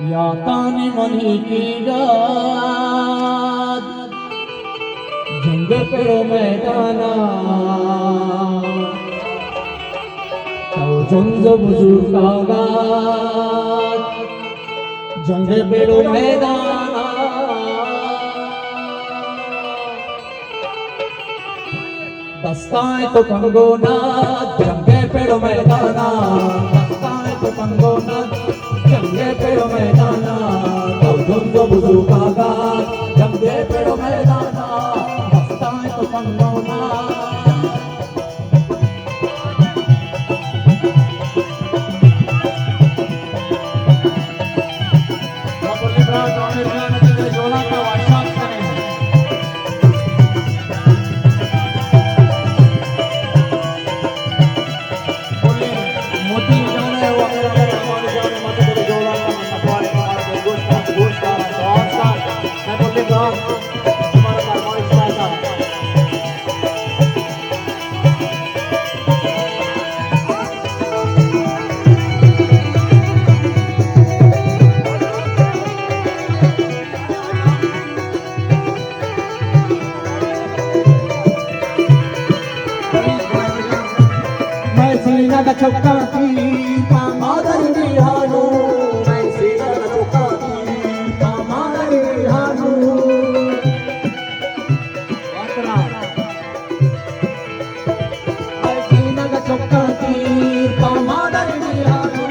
याताने money की गाद जंग पेड़ो मैदाना तो जंग बुजुर्गा गाद जंग पेड़ो मैदाना दस्ताए तो कंगोना जंगे पेड़ो मैदाना दस्ताए तो कंगोना जंगे पेड़ो मैदाना तो जंग बुजुर्गा गाद जंगे पेड़ो मैदाना दस्ताए तो कंगोना सीना का चौका की पामादर बिहानो मैं सीना का चौका की पामादर बिहानो मैं सीना का चौका की पामादर बिहानो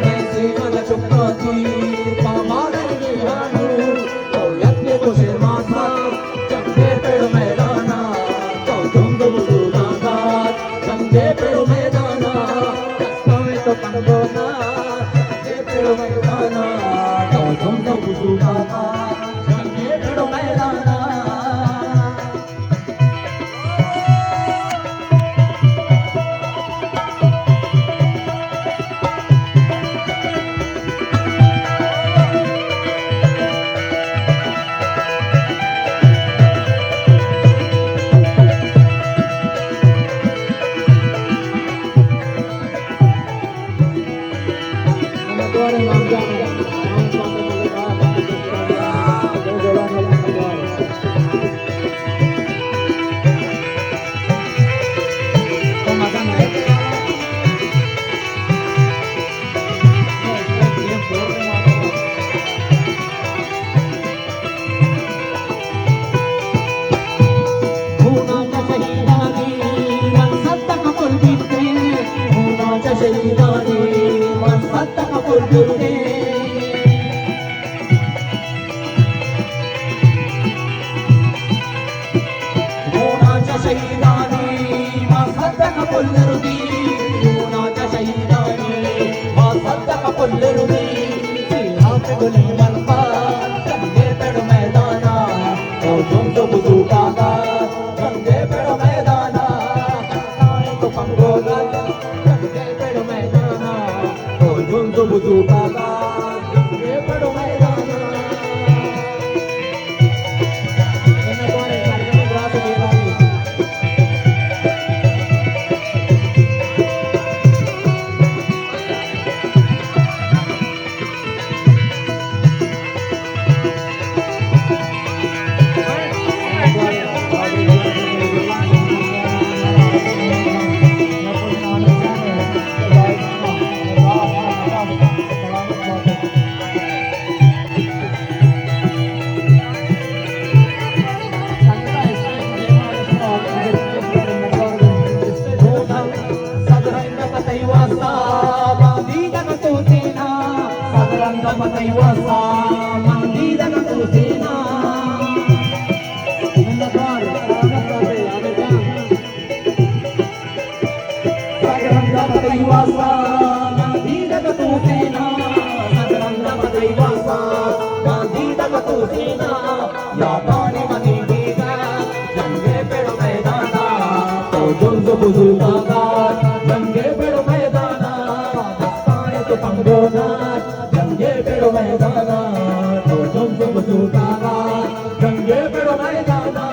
मैं सीना का चौका की पामादर बिहानो तो यज्ञ को शर्माता जंगे पेड़ मैदाना तो जंग बुजुर्गा गाद जंगे पेड़ मैदाना तो कंगोना जंगे पेड़ो मैदाना तो जंग बुजुर्गा गाद जंगे पेड़ो मैदाना बुजुर्गा गाद जंगे पेड़ो मैदाना दस्ताने तो कंगोना जंगे पेड़ो मैदाना तो जंग बुजुर्गा गाद जंगे पेड़ो मैदाना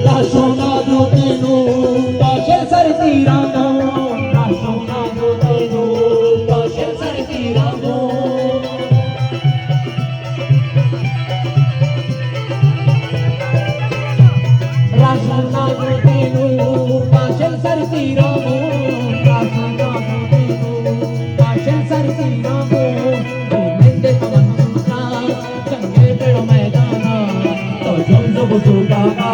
Racionado tenu, pașel sartirano. Racionado tenu, pașel sartirano. Racionado tenu, pașel sartirano. Racionado tenu, pașel sartirano. Mente tamanna, change pero maidana, to jonzo buzugana.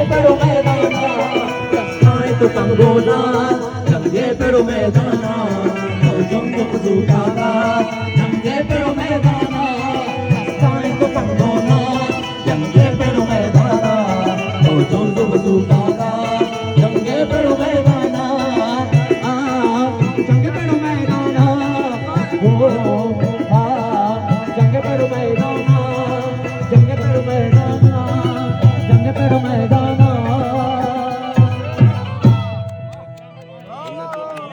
Pero Medana, tu Tangona, pero Medana, no Jungo Kuzukana.